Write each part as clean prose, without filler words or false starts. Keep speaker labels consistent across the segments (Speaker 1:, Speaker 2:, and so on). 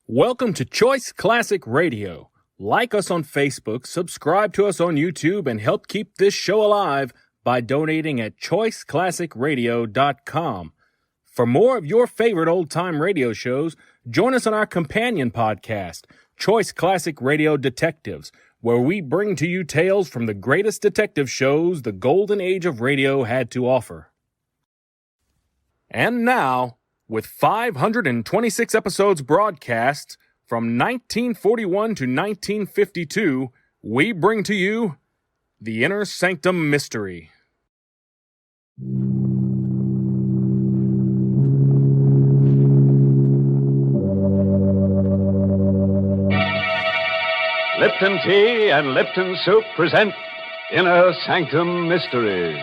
Speaker 1: Welcome to Choice Classic Radio. Like us on Facebook, subscribe to us on YouTube, and help keep this show alive by donating at choiceclassicradio.com. For more of your favorite old-time radio shows, join us on our companion podcast, Choice Classic Radio Detectives, where we bring to you tales from the greatest detective shows the golden age of radio had to offer. And now, with 526 episodes broadcast from 1941 to 1952, we bring to you The Inner Sanctum Mystery.
Speaker 2: Lipton Tea and Lipton Soup present Inner Sanctum Mysteries.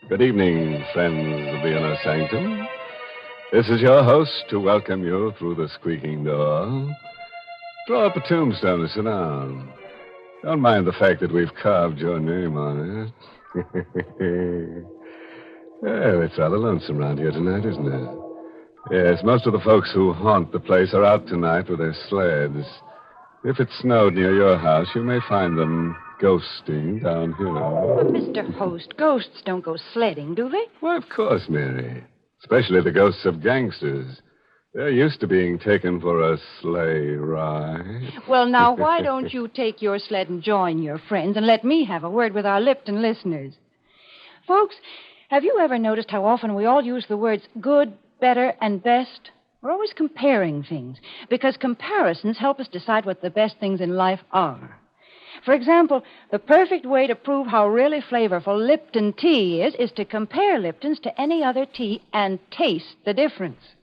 Speaker 2: Good evening, friends of the Inner Sanctum. This is your host to welcome you through the squeaking door. Draw up a tombstone and sit down. Don't mind the fact that we've carved your name on it. Well, it's rather lonesome around here tonight, isn't it? Yes, most of the folks who haunt the place are out tonight with their sleds. If it snowed near your house, you may find them ghosting down here.
Speaker 3: But, Mr. Host, ghosts don't go sledding, do they?
Speaker 2: Why, of course, Mary. Especially the ghosts of gangsters. They're used to being taken for a sleigh ride.
Speaker 3: Well, now, why don't you take your sled and join your friends and let me have a word with our Lipton listeners? Folks, have you ever noticed how often we all use the words good, better, and best? We're always comparing things, because comparisons help us decide what the best things in life are. For example, the perfect way to prove how really flavorful Lipton tea is to compare Lipton's to any other tea and taste the difference.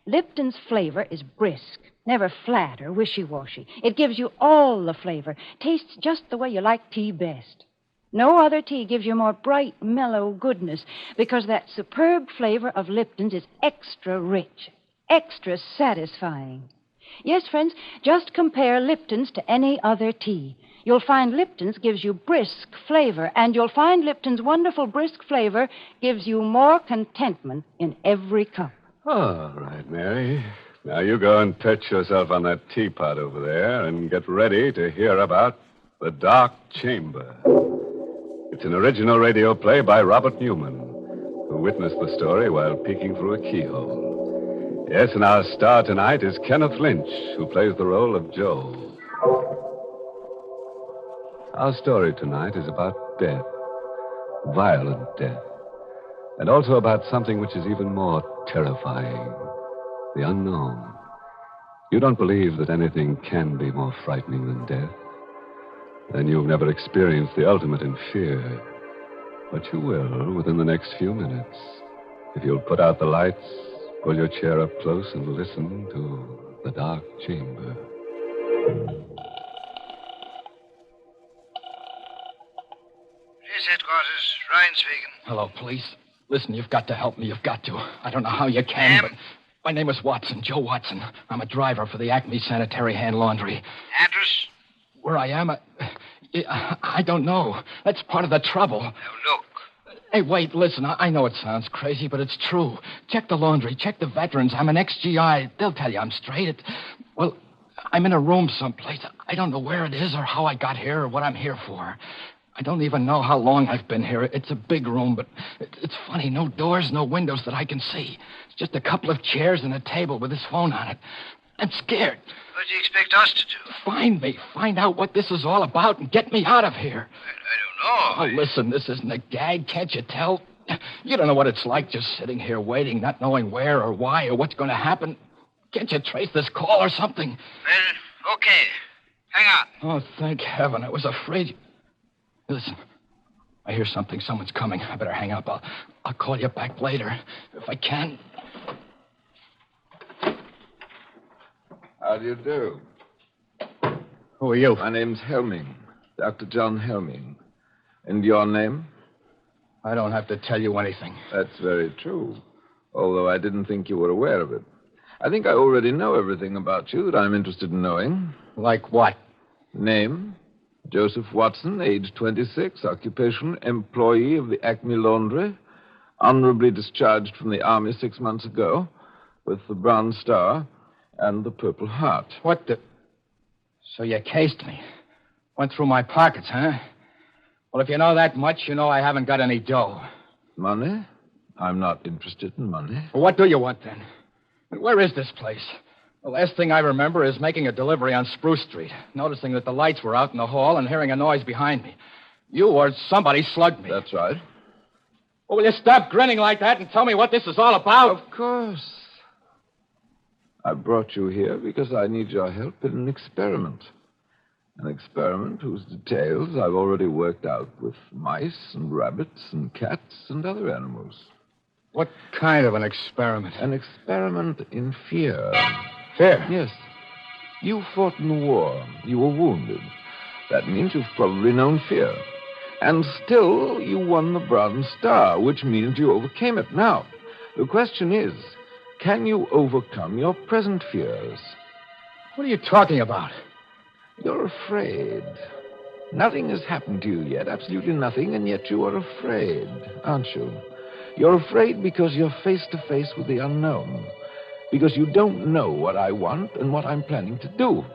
Speaker 3: Lipton's flavor is brisk, never flat or wishy-washy. It gives you all the flavor, tastes just the way you like tea best. No other tea gives you more bright, mellow goodness, because that superb flavor of Lipton's is extra rich, extra satisfying. Yes, friends, just compare Lipton's to any other tea. You'll find Lipton's gives you brisk flavor, and you'll find Lipton's wonderful brisk flavor gives you more contentment in every cup.
Speaker 2: All right, Mary. Now you go and perch yourself on that teapot over there and get ready to hear about The Dark Chamber. It's an original radio play by Robert Newman, who witnessed the story while peeking through a keyhole. Yes, and our star tonight is Kenneth Lynch, who plays the role of Joe. Our story tonight is about death, violent death, and also about something which is even more terrifying, the unknown. You don't believe that anything can be more frightening than death? Then you've never experienced the ultimate in fear. But you will within the next few minutes. If you'll put out the lights, pull your chair up close, and listen to The Dark Chamber.
Speaker 4: Police headquarters, Ryan speaking.
Speaker 5: Hello, police. Listen, you've got to help me. You've got to. I don't know how you can, but my name is Watson, Joe Watson. I'm a driver for the Acme Sanitary Hand Laundry.
Speaker 4: Address?
Speaker 5: Where I am, I don't know. That's part of the trouble.
Speaker 4: Now, look.
Speaker 5: Hey, wait, listen. I know it sounds crazy, but it's true. Check the laundry. Check the veterans. I'm an ex-GI. They'll tell you I'm straight. Well, I'm in a room someplace. I don't know where it is or how I got here or what I'm here for. I don't even know how long I've been here. It's a big room, but it's funny. No doors, no windows that I can see. It's just a couple of chairs and a table with this phone on it. I'm scared.
Speaker 4: What do you expect us to do?
Speaker 5: Find me. Find out what this is all about and get me out of here.
Speaker 4: I don't know.
Speaker 5: Oh, listen, this isn't a gag. Can't you tell? You don't know what it's like just sitting here waiting, not knowing where or why or what's going to happen. Can't you trace this call or something?
Speaker 4: Well, okay. Hang on.
Speaker 5: Oh, thank heaven. I was afraid. Listen, I hear something. Someone's coming. I better hang up. I'll call you back later if I can.
Speaker 6: How do you do?
Speaker 5: Who are you?
Speaker 6: My name's Helming, Dr. John Helming. And your name?
Speaker 5: I don't have to tell you anything.
Speaker 6: That's very true, although I didn't think you were aware of it. I think I already know everything about you that I'm interested in knowing.
Speaker 5: Like what?
Speaker 6: Name, Joseph Watson, age 26, occupation, employee of the Acme Laundry, honorably discharged from the Army 6 months ago, with the Bronze Star and the Purple Heart.
Speaker 5: What the... So you cased me. Went through my pockets, huh? Well, if you know that much, you know I haven't got any dough.
Speaker 6: Money? I'm not interested in money.
Speaker 5: Well, what do you want, then? And where is this place? The last thing I remember is making a delivery on Spruce Street, noticing that the lights were out in the hall and hearing a noise behind me. You or somebody slugged me.
Speaker 6: That's right.
Speaker 5: Well, will you stop grinning like that and tell me what this is all about?
Speaker 6: Of course. I brought you here because I need your help in an experiment. An experiment whose details I've already worked out with mice and rabbits and cats and other animals.
Speaker 5: What kind of an experiment?
Speaker 6: An experiment in fear.
Speaker 5: Fear?
Speaker 6: Yes. You fought in the war. You were wounded. That means you've probably known fear. And still, you won the Bronze Star, which means you overcame it. Now, the question is, can you overcome your present fears?
Speaker 5: What are you talking about?
Speaker 6: You're afraid. Nothing has happened to you yet, absolutely nothing, and yet you are afraid, aren't you? You're afraid because you're face to face with the unknown. Because you don't know what I want and what I'm planning to do.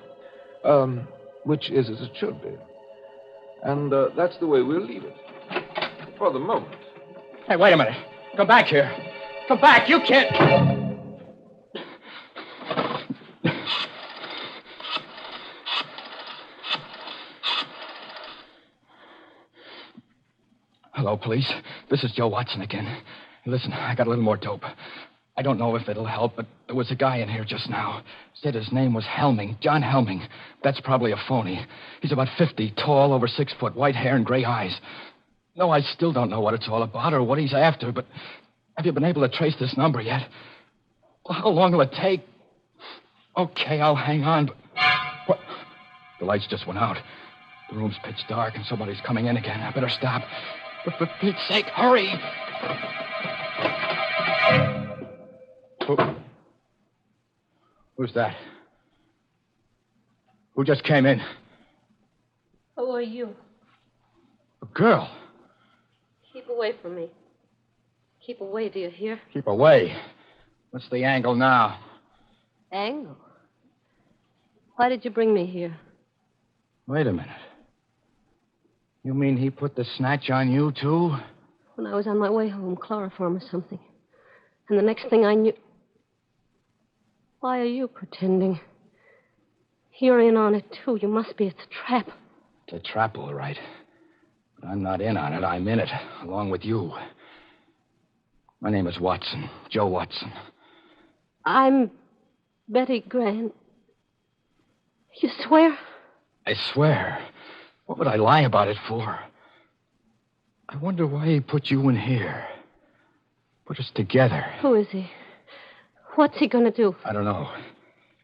Speaker 6: Which is as it should be. And that's the way we'll leave it. For the moment.
Speaker 5: Hey, wait a minute. Come back here. Come back. You can't... Hello, police. This is Joe Watson again. Listen, I got a little more dope. I don't know if it'll help, but there was a guy in here just now. Said his name was Helming, John Helming. That's probably a phony. He's about 50, tall, over 6 foot, white hair and gray eyes. No, I still don't know what it's all about or what he's after, but have you been able to trace this number yet? Well, how long will it take? Okay, I'll hang on, but... What? The lights just went out. The room's pitch dark and somebody's coming in again. I better stop. But for Pete's sake, hurry! Who's that? Who just came in?
Speaker 7: Who are you?
Speaker 5: A girl.
Speaker 7: Keep away from me. Keep away, do you hear?
Speaker 5: Keep away. What's the angle now?
Speaker 7: Angle? Why did you bring me here?
Speaker 5: Wait a minute. You mean he put the snatch on you, too?
Speaker 7: When I was on my way home, chloroform or something. And the next thing I knew... Why are you pretending? You're in on it, too. You must be. It's a trap.
Speaker 5: It's a trap, all right. But I'm not in on it. I'm in it, along with you. My name is Watson. Joe Watson.
Speaker 7: I'm Betty Grant. You swear?
Speaker 5: I swear. What would I lie about it for? I wonder why he put you in here. Put us together.
Speaker 7: Who is he? What's he going to do?
Speaker 5: I don't know.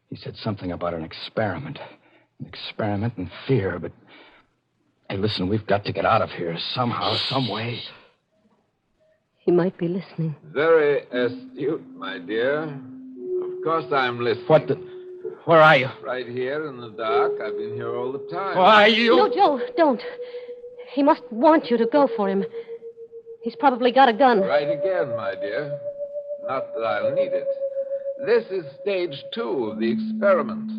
Speaker 5: He said something about an experiment. An experiment in fear, but... Hey, listen, we've got to get out of here somehow, some way.
Speaker 7: He might be listening.
Speaker 6: Very astute, my dear. Of course I'm listening.
Speaker 5: What the... Where are you?
Speaker 6: Right here in the dark. I've been here all the time.
Speaker 5: Why are you...
Speaker 7: No, Joe, don't. He must want you to go for him. He's probably got a gun.
Speaker 6: Right again, my dear. Not that I'll need it. This is stage 2 of the experiment.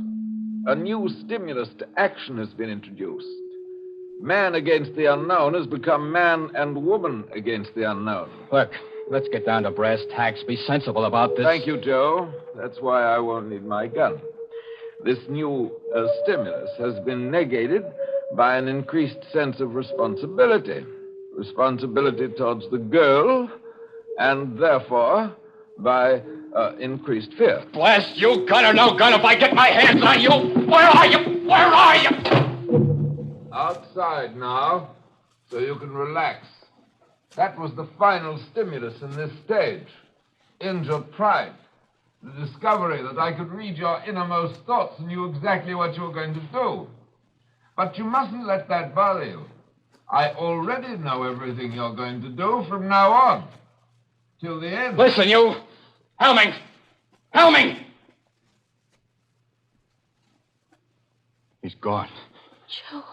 Speaker 6: A new stimulus to action has been introduced. Man against the unknown has become man and woman against the unknown.
Speaker 5: Look, let's get down to brass tacks. Be sensible about this.
Speaker 6: Thank you, Joe. That's why I won't need my gun. This new stimulus has been negated by an increased sense of responsibility. Responsibility towards the girl, and therefore by increased fear.
Speaker 5: Blast you, gun or no gun, if I get my hands on you! Where are you? Where are you?
Speaker 6: Outside now, so you can relax. That was the final stimulus in this stage. Injured pride. The discovery that I could read your innermost thoughts and knew exactly what you were going to do. But you mustn't let that bother you. I already know everything you're going to do from now on. Till the end.
Speaker 5: Listen, you. Helming! Helming! He's gone.
Speaker 7: Joe.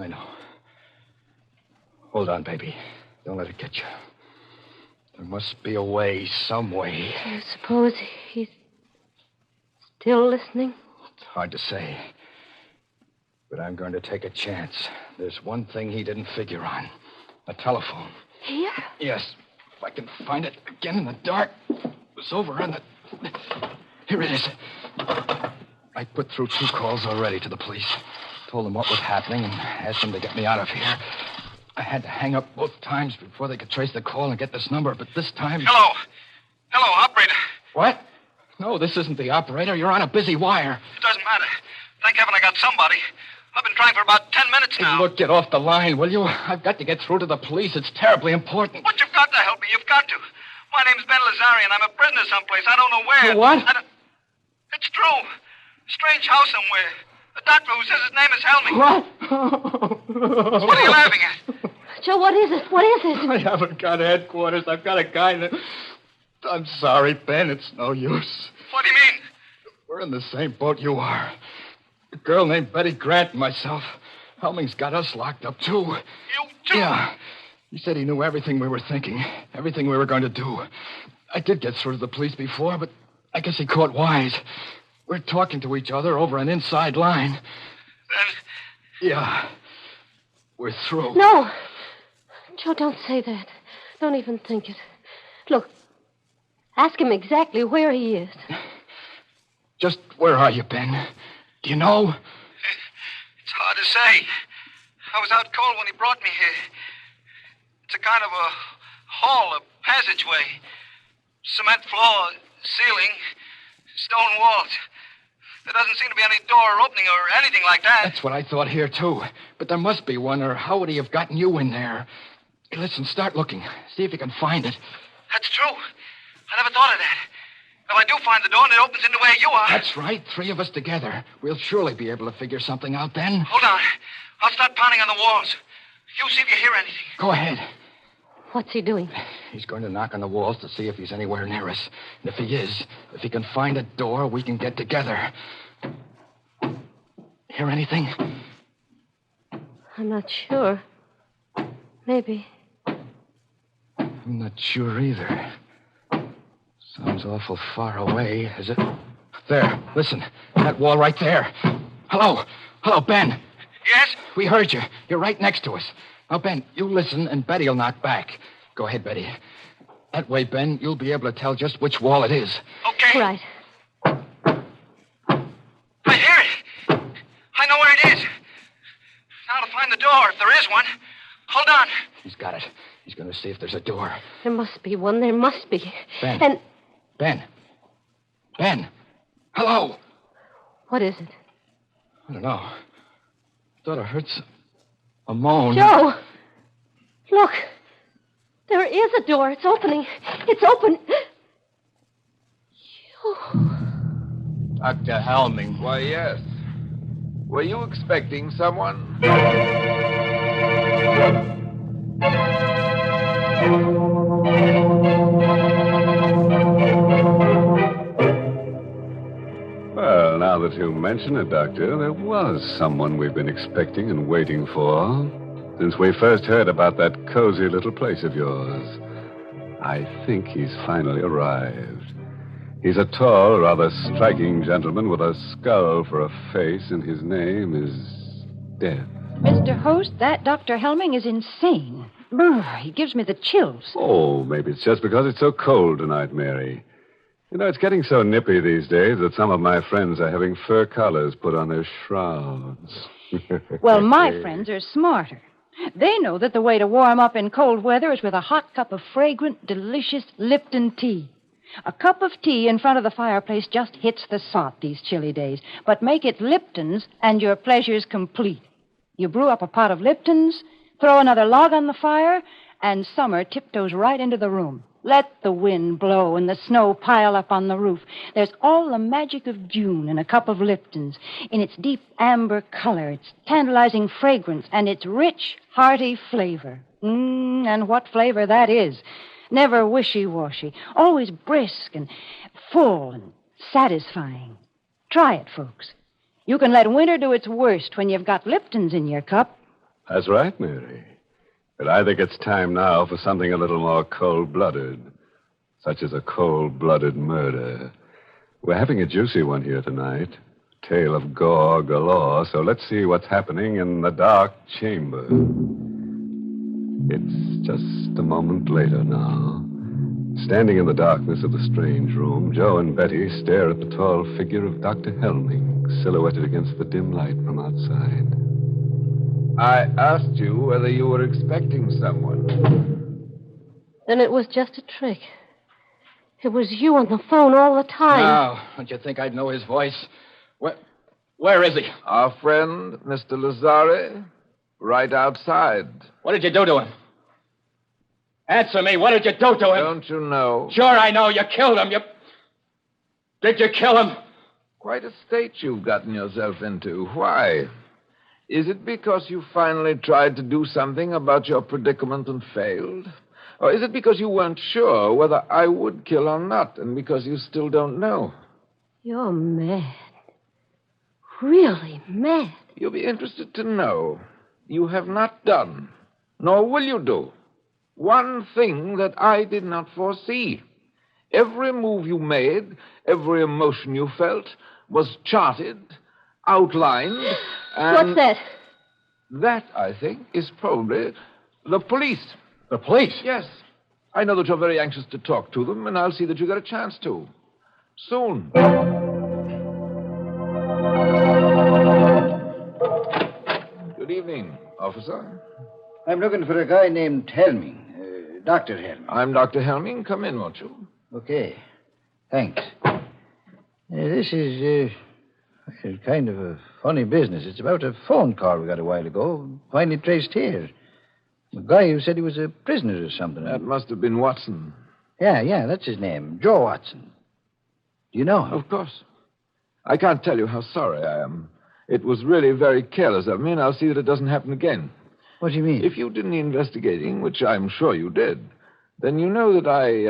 Speaker 5: I know. Hold on, baby. Don't let it get you. There must be a way, some way.
Speaker 7: Do you suppose he's still listening?
Speaker 5: It's hard to say. But I'm going to take a chance. There's one thing he didn't figure on. A telephone.
Speaker 7: Here?
Speaker 5: Yes. If I can find it again in the dark. It was over on the... Here it is. I put through 2 calls already to the police. Told them what was happening and asked them to get me out of here. I had to hang up both times before they could trace the call and get this number, but this time...
Speaker 4: Hello. Hello, operator.
Speaker 5: What? No, this isn't the operator. You're on a busy wire.
Speaker 4: It doesn't matter. Thank heaven I got somebody. I've been trying for about 10 minutes now.
Speaker 5: Hey, look, get off the line, will you? I've got to get through to the police. It's terribly important.
Speaker 4: But you've got to help me. You've got to. My name's Ben Lazarian. I'm a prisoner someplace. I don't know where.
Speaker 5: You what?
Speaker 4: It's true. Strange house somewhere. A doctor who says his name is Helming.
Speaker 5: What?
Speaker 4: What are you laughing at?
Speaker 7: Joe, what is it? What is it?
Speaker 5: I haven't got headquarters. I've got a guy that... I'm sorry, Ben. It's no use.
Speaker 4: What do you mean?
Speaker 5: We're in the same boat you are. A girl named Betty Grant and myself. Helming's got us locked up, too.
Speaker 4: You too?
Speaker 5: Yeah. He said he knew everything we were thinking, everything we were going to do. I did get through to the police before, but I guess he caught wise. We're talking to each other over an inside line.
Speaker 4: Then...
Speaker 5: Yeah. We're through.
Speaker 7: No. Joe, don't say that. Don't even think it. Look, ask him exactly where he is.
Speaker 5: Just where are you, Ben? Do you know?
Speaker 4: It's hard to say. I was out cold when he brought me here. It's a kind of a hall, a passageway. Cement floor, ceiling, stone walls. There doesn't seem to be any door or opening or anything like that.
Speaker 5: That's what I thought here, too. But there must be one, or how would he have gotten you in there? Hey, listen, start looking. See if you can find it.
Speaker 4: That's true. I never thought of that. If I do find the door and it opens into where you are...
Speaker 5: That's right. 3 of us together. We'll surely be able to figure something out then.
Speaker 4: Hold on. I'll start pounding on the walls. You see if you hear anything.
Speaker 5: Go ahead.
Speaker 7: What's he doing?
Speaker 5: He's going to knock on the walls to see if he's anywhere near us. And if he is, if he can find a door, we can get together. Hear anything?
Speaker 7: I'm not sure. Maybe.
Speaker 5: I'm not sure either. Sounds awful far away, is it? There, listen. That wall right there. Hello. Hello, Ben.
Speaker 4: Yes?
Speaker 5: We heard you. You're right next to us. Now, Ben, you listen, and Betty will knock back. Go ahead, Betty. That way, Ben, you'll be able to tell just which wall it is.
Speaker 4: Okay.
Speaker 7: Right.
Speaker 4: I hear it. I know where it is. Now to find the door, if there is one. Hold on.
Speaker 5: He's got it. He's going to see if there's a door.
Speaker 7: There must be one. There must be.
Speaker 5: Ben.
Speaker 7: And
Speaker 5: Ben. Ben. Hello.
Speaker 7: what is it?
Speaker 5: I don't know. Thought I heard a moan.
Speaker 7: Joe! Look. There is a door. It's opening. It's open. Joe.
Speaker 5: Dr. Helming.
Speaker 6: Why, yes. Were you expecting someone?
Speaker 2: Well, now that you mention it, Doctor, there was someone we've been expecting and waiting for since we first heard about that cozy little place of yours. I think he's finally arrived. He's a tall, rather striking gentleman with a skull for a face, and his name is Death.
Speaker 3: Mr. Host, that Dr. Helming is insane. Brr, he gives me the chills.
Speaker 2: Oh, maybe it's just because it's so cold tonight, Mary. You know, it's getting so nippy these days that some of my friends are having fur collars put on their shrouds.
Speaker 3: Well, my friends are smarter. They know that the way to warm up in cold weather is with a hot cup of fragrant, delicious Lipton tea. A cup of tea in front of the fireplace just hits the spot these chilly days. But make it Lipton's, and your pleasure's complete. You brew up a pot of Lipton's, throw another log on the fire, and summer tiptoes right into the room. Let the wind blow and the snow pile up on the roof. There's all the magic of June in a cup of Lipton's. In its deep amber color, its tantalizing fragrance, and its rich, hearty flavor. And what flavor that is. Never wishy-washy. Always brisk and full and satisfying. Try it, folks. You can let winter do its worst when you've got Lipton's in your cup.
Speaker 2: That's right, Mary. But I think it's time now for something a little more cold-blooded, such as a cold-blooded murder. We're having a juicy one here tonight. Tale of gore galore, so let's see what's happening in the dark chamber. It's just a moment later now. Standing in the darkness of the strange room, Joe and Betty stare at the tall figure of Dr. Helming, silhouetted against the dim light from outside.
Speaker 6: I asked you whether you were expecting someone.
Speaker 7: Then it was just a trick. It was you on the phone all the time.
Speaker 5: Now, don't you think I'd know his voice? Where is he?
Speaker 6: Our friend, Mr. Lazare, right outside.
Speaker 5: What did you do to him? Answer me. What did you do to him?
Speaker 6: Don't you know?
Speaker 5: Sure, I know. You killed him. Did you kill him?
Speaker 6: Quite a state you've gotten yourself into. Why? Is it because you finally tried to do something about your predicament and failed? Or is it because you weren't sure whether I would kill or not, and because you still don't know?
Speaker 7: You're mad. Really mad.
Speaker 6: You'll be interested to know you have not done, nor will you do, one thing that I did not foresee. Every move you made, every emotion you felt, was charted, outlined, and...
Speaker 7: What's that?
Speaker 6: That, I think, is probably the police.
Speaker 5: The police?
Speaker 6: Yes. I know that you're very anxious to talk to them, and I'll see that you get a chance to. Soon. Good evening, officer.
Speaker 8: I'm looking for a guy named Helming. Dr. Helming.
Speaker 6: I'm Dr. Helming. Come in, won't you?
Speaker 8: Okay. Thanks. This is kind of a funny business. It's about a phone call we got a while ago, finally traced here. A guy who said he was a prisoner or something.
Speaker 6: That must have been Watson.
Speaker 8: Yeah, that's his name. Joe Watson. Do you know him?
Speaker 6: Of course. I can't tell you how sorry I am. It was really very careless of me, and I'll see that it doesn't happen again.
Speaker 8: What do you mean?
Speaker 6: If you did any investigating, which I'm sure you did, then you know that I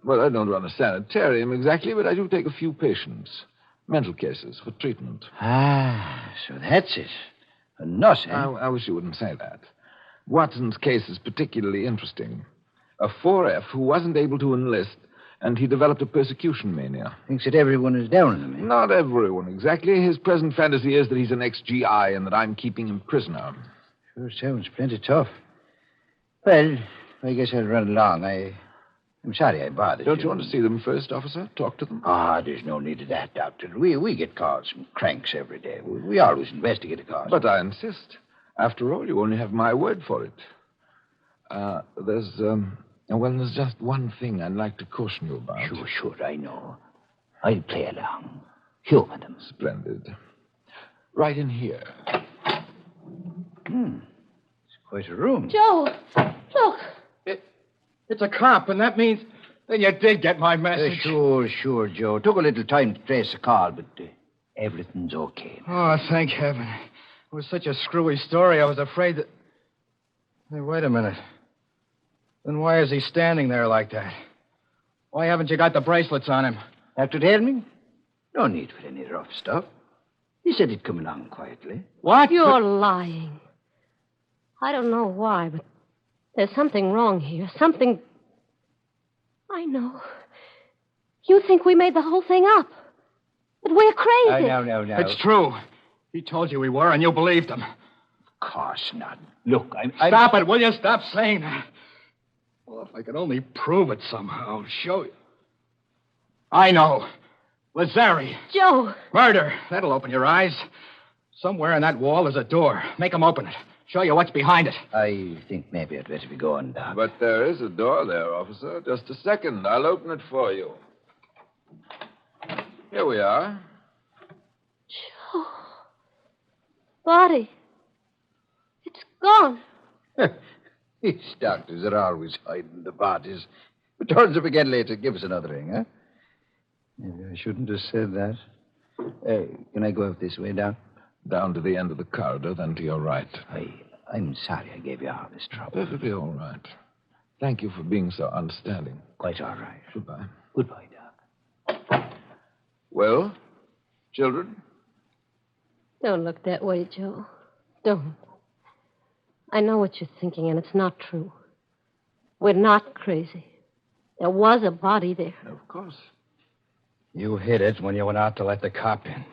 Speaker 6: don't run a sanitarium exactly, but I do take a few patients. Mental cases for treatment.
Speaker 8: Ah, so that's it. A nut, eh?
Speaker 6: I wish you wouldn't say that. Watson's case is particularly interesting. A 4F who wasn't able to enlist, and he developed a persecution mania.
Speaker 8: Thinks that everyone is down on him, eh?
Speaker 6: Not everyone, exactly. His present fantasy is that he's an ex-GI and that I'm keeping him prisoner.
Speaker 8: Sure sounds plenty tough. Well, I guess I'll run along. I'm sorry I bothered you.
Speaker 6: Don't you want to see them first, officer? Talk to them?
Speaker 8: There's no need of that, Doctor. We get calls from cranks every day. We always investigate a cause.
Speaker 6: But I insist. After all, you only have my word for it. There's just one thing I'd like to caution you about.
Speaker 8: Sure, I know. I'll play along. Humor them.
Speaker 6: Splendid. Right in here.
Speaker 8: It's quite a room.
Speaker 7: Joe, look.
Speaker 5: It's a cop, and that means... Then you did get my message.
Speaker 8: Sure, Joe. Took a little time to trace the call, but everything's okay.
Speaker 5: Oh, thank heaven. It was such a screwy story, I was afraid that... Hey, wait a minute. Then why is he standing there like that? Why haven't you got the bracelets on him?
Speaker 8: Dr. Helming? No need for any rough stuff. He said he'd come along quietly.
Speaker 5: What?
Speaker 7: You're lying. I don't know why, but there's something wrong here. Something... I know. You think we made the whole thing up. But we're crazy.
Speaker 8: No.
Speaker 5: It's true. He told you we were, and you believed him.
Speaker 8: Of course not. Look, I'm...
Speaker 5: Stop it, will you? Stop saying that. Well, if I could only prove it somehow, show you. I know. Lazari.
Speaker 7: Joe.
Speaker 5: Murder. That'll open your eyes. Somewhere in that wall is a door. Make him open it. Show you what's behind it.
Speaker 8: I think maybe I'd better be going, Doc.
Speaker 6: But there is a door there, officer. Just a second. I'll open it for you. Here we are.
Speaker 7: Joe. Body. It's gone.
Speaker 8: These doctors are always hiding the bodies. It turns up again later. Give us another ring, huh? Maybe I shouldn't have said that. Can I go out this way, Doc?
Speaker 6: Down to the end of the corridor, then to your right.
Speaker 8: I'm sorry I gave you all this trouble.
Speaker 6: Perfectly all right. Thank you for being so understanding.
Speaker 8: Quite all right.
Speaker 6: Goodbye.
Speaker 8: Goodbye, Doc.
Speaker 6: Well, children,
Speaker 7: Don't look that way, Joe. Don't. I know what you're thinking, and it's not true. We're not crazy. There was a body there.
Speaker 6: Of course.
Speaker 5: You hid it when you went out to let the cop in.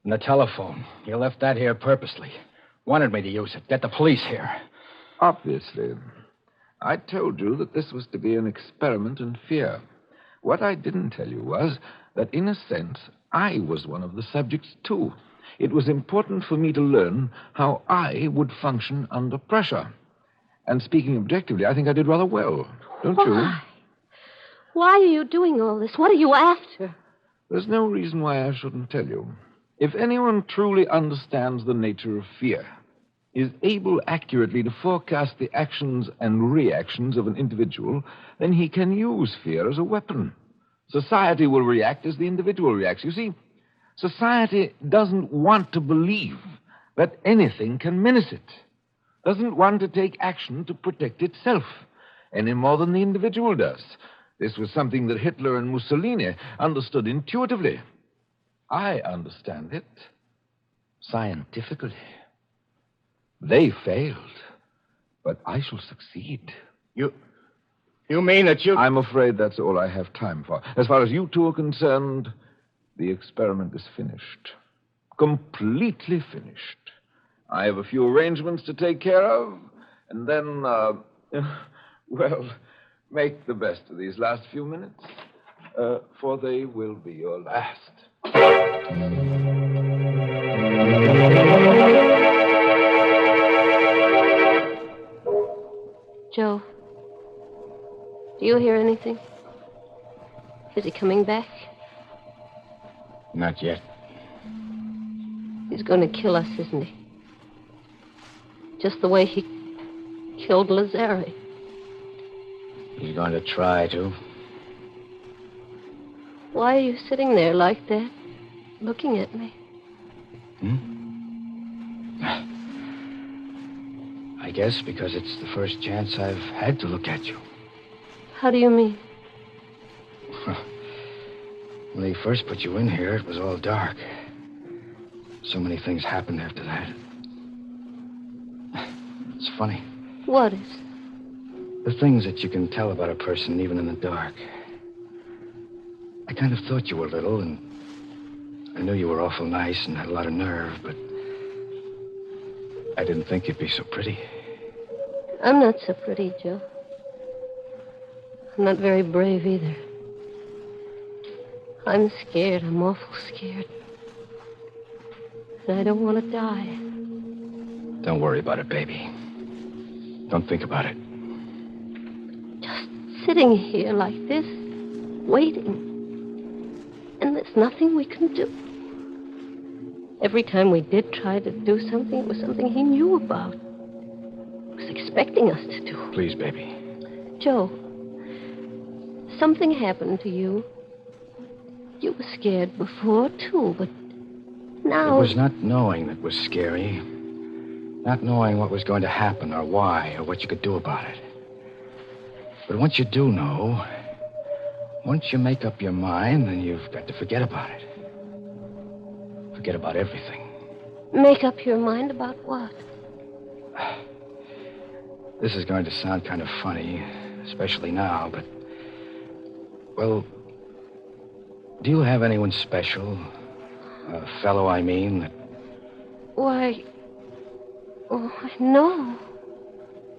Speaker 5: And the telephone. You left that here purposely. Wanted me to use it. Get the police here.
Speaker 6: Obviously. I told you that this was to be an experiment in fear. What I didn't tell you was that, in a sense, I was one of the subjects, too. It was important for me to learn how I would function under pressure. And speaking objectively, I think I did rather well. Don't you?
Speaker 7: Why? Why are you doing all this? What are you after?
Speaker 6: There's no reason why I shouldn't tell you. If anyone truly understands the nature of fear, is able accurately to forecast the actions and reactions of an individual, then he can use fear as a weapon. Society will react as the individual reacts. You see, society doesn't want to believe that anything can menace it. Doesn't want to take action to protect itself any more than the individual does. This was something that Hitler and Mussolini understood intuitively. I understand it scientifically. They failed, but I shall succeed.
Speaker 5: You mean that you...
Speaker 6: I'm afraid that's all I have time for. As far as you two are concerned, the experiment is finished. Completely finished. I have a few arrangements to take care of, and then, well, make the best of these last few minutes, for they will be your last.
Speaker 7: Joe, do you hear anything? Is he coming back?
Speaker 5: Not yet.
Speaker 7: He's going to kill us, isn't he? Just the way he killed Lazare.
Speaker 5: He's going to try to.
Speaker 7: Why are you sitting there like that, looking at me?
Speaker 5: I guess because it's the first chance I've had to look at you.
Speaker 7: How do you mean?
Speaker 5: When they first put you in here, it was all dark. So many things happened after that. It's funny.
Speaker 7: What is?
Speaker 5: The things that you can tell about a person even in the dark. I kind of thought you were little, and I knew you were awful nice and had a lot of nerve, but I didn't think you'd be so pretty.
Speaker 7: I'm not so pretty, Joe. I'm not very brave either. I'm scared. I'm awful scared. And I don't want to die.
Speaker 5: Don't worry about it, baby. Don't think about it.
Speaker 7: Just sitting here like this, waiting. And there's nothing we can do. Every time we did try to do something, it was something he knew about. He was expecting us to do.
Speaker 5: Please, baby.
Speaker 7: Joe, something happened to you. You were scared before, too, but now...
Speaker 5: It was not knowing that was scary. Not knowing what was going to happen or why or what you could do about it. But once you do know, once you make up your mind, then you've got to forget about it. Forget about everything.
Speaker 7: Make up your mind about what?
Speaker 5: This is going to sound kind of funny, especially now, but... Well, do you have anyone special? A fellow, I mean, that...
Speaker 7: Why... Oh, no.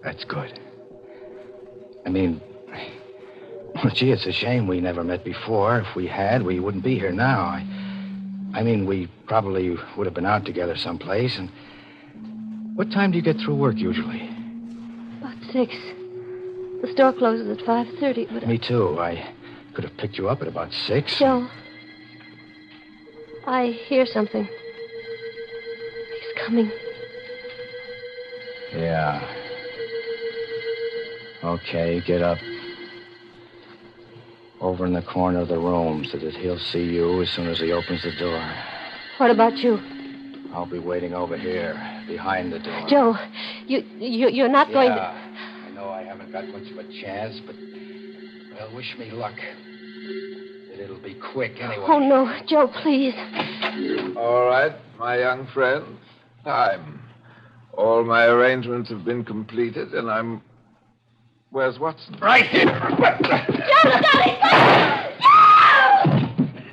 Speaker 5: That's good. I mean... Well, gee, it's a shame we never met before. If we had, we wouldn't be here now. I mean, we probably would have been out together someplace, and... What time do you get through work, usually?
Speaker 7: About 6. The store closes at 5:30, but...
Speaker 5: Me too. I could have picked you up at about 6.
Speaker 7: Joe, I hear something. He's coming.
Speaker 5: Yeah. Okay, get up. Over in the corner of the room so that he'll see you as soon as he opens the door.
Speaker 7: What about you?
Speaker 5: I'll be waiting over here, behind the door.
Speaker 7: Joe, you're not going to...
Speaker 5: I know I haven't got much of a chance, but... Well, wish me luck. It'll be quick anyway.
Speaker 7: Oh, no. Joe, please.
Speaker 6: All right, my young friend. Time. All my arrangements have been completed, and I'm... Where's Watson?
Speaker 5: Right here.
Speaker 7: Joe, Scotty!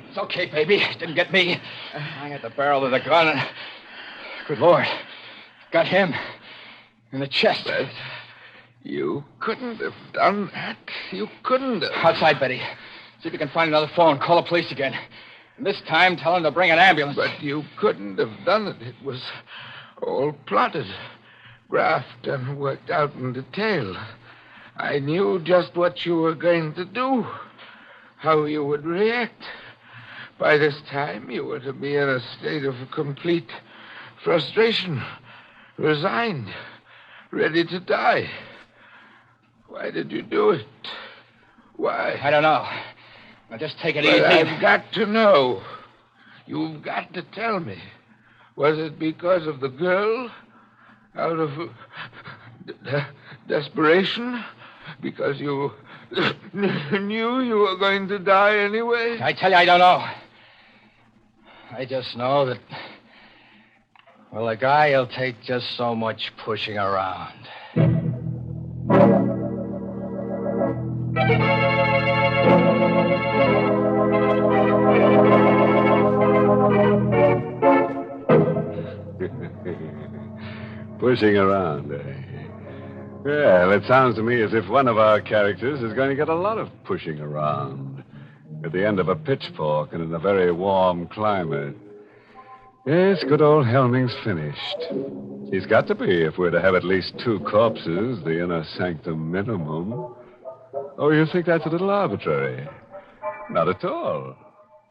Speaker 5: It's okay, baby. Didn't get me. I had the barrel of the gun and... Good Lord. Got him. In the chest.
Speaker 6: But you couldn't have done that. You couldn't have.
Speaker 5: Outside, Betty. See if you can find another phone. Call the police again. And this time, tell them to bring an ambulance.
Speaker 6: But you couldn't have done it. It was all plotted, graphed, and worked out in detail. I knew just what you were going to do, how you would react. By this time, you were to be in a state of complete frustration, resigned, ready to die. Why did you do it? Why?
Speaker 5: I don't know. Now, just take it
Speaker 6: But
Speaker 5: easy.
Speaker 6: I've got to know. You've got to tell me. Was it because of the girl? Out of desperation? Because you knew you were going to die anyway?
Speaker 5: I tell you, I don't know. I just know that... Well, a guy will take just so much pushing around.
Speaker 2: Pushing around, eh? Well, it sounds to me as if one of our characters is going to get a lot of pushing around at the end of a pitchfork and in a very warm climate. Yes, good old Helming's finished. He's got to be if we're to have at least 2 corpses, the inner sanctum minimum. Oh, you think that's a little arbitrary? Not at all.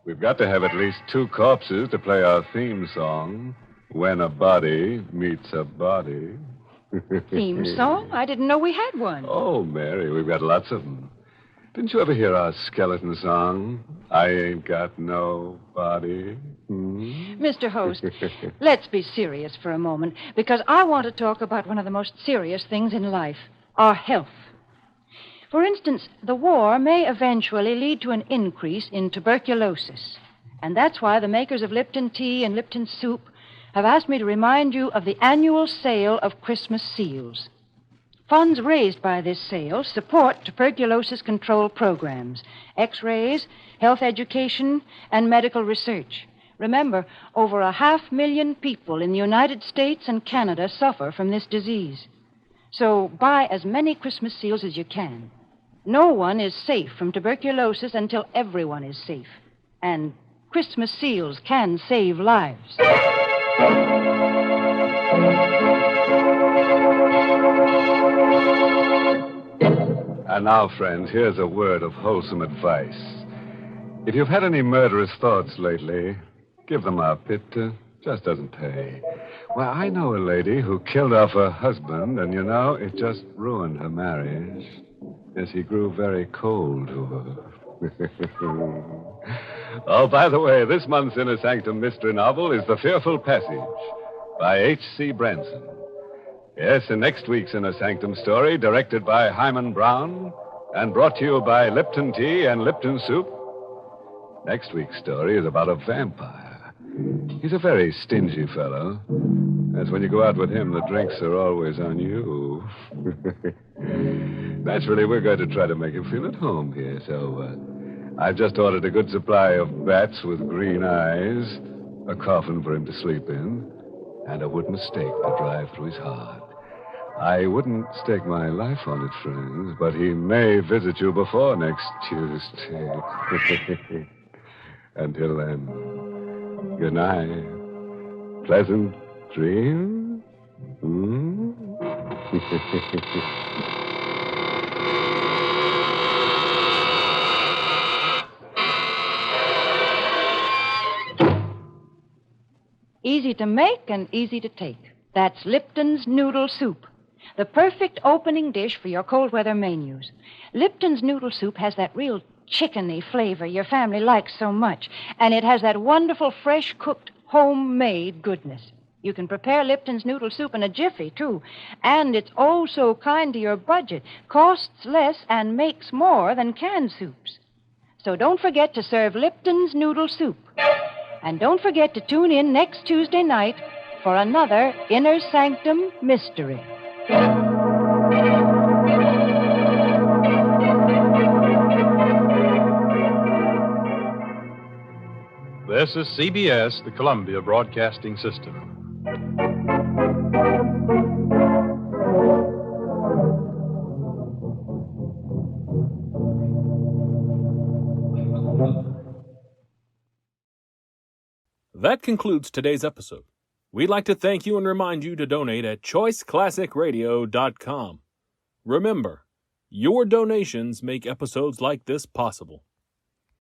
Speaker 2: We've got to have at least 2 corpses to play our theme song, When a Body Meets a Body.
Speaker 3: Theme song? I didn't know we had one.
Speaker 2: Oh, Mary, we've got lots of them. Didn't you ever hear our skeleton song? I ain't got no body.
Speaker 3: Mr. Host, let's be serious for a moment, because I want to talk about one of the most serious things in life, our health. For instance, the war may eventually lead to an increase in tuberculosis. And that's why the makers of Lipton tea and Lipton soup have asked me to remind you of the annual sale of Christmas seals. Funds raised by this sale support tuberculosis control programs, X-rays, health education, and medical research. Remember, over 500,000 people in the United States and Canada suffer from this disease. So buy as many Christmas seals as you can. No one is safe from tuberculosis until everyone is safe. And Christmas seals can save lives.
Speaker 2: And now, friends, here's a word of wholesome advice. If you've had any murderous thoughts lately, give them up. It just doesn't pay. Well, I know a lady who killed off her husband, and, you know, it just ruined her marriage as he grew very cold to her. Oh, by the way, this month's Inner Sanctum mystery novel is The Fearful Passage by H.C. Branson. Yes, and next week's Inner Sanctum story, directed by Hyman Brown and brought to you by Lipton Tea and Lipton Soup. Next week's story is about a vampire. He's a very stingy fellow. That's when you go out with him, the drinks are always on you. Naturally, we're going to try to make him feel at home here, so I've just ordered a good supply of bats with green eyes, a coffin for him to sleep in, and a wooden stake to drive through his heart. I wouldn't stake my life on it, friends, but he may visit you before next Tuesday. Until then, good night. Pleasant dreams.
Speaker 3: Easy to make and easy to take. That's Lipton's Noodle Soup, the perfect opening dish for your cold weather menus. Lipton's Noodle Soup has that real chickeny flavor your family likes so much, and it has that wonderful fresh cooked homemade goodness. You can prepare Lipton's Noodle Soup in a jiffy, too, and it's oh so kind to your budget, costs less and makes more than canned soups. So don't forget to serve Lipton's noodle soup. And don't forget to tune in next Tuesday night for another Inner Sanctum mystery.
Speaker 9: This is CBS, the Columbia Broadcasting System.
Speaker 1: That concludes today's episode. We'd like to thank you and remind you to donate at choiceclassicradio.com. Remember, your donations make episodes like this possible.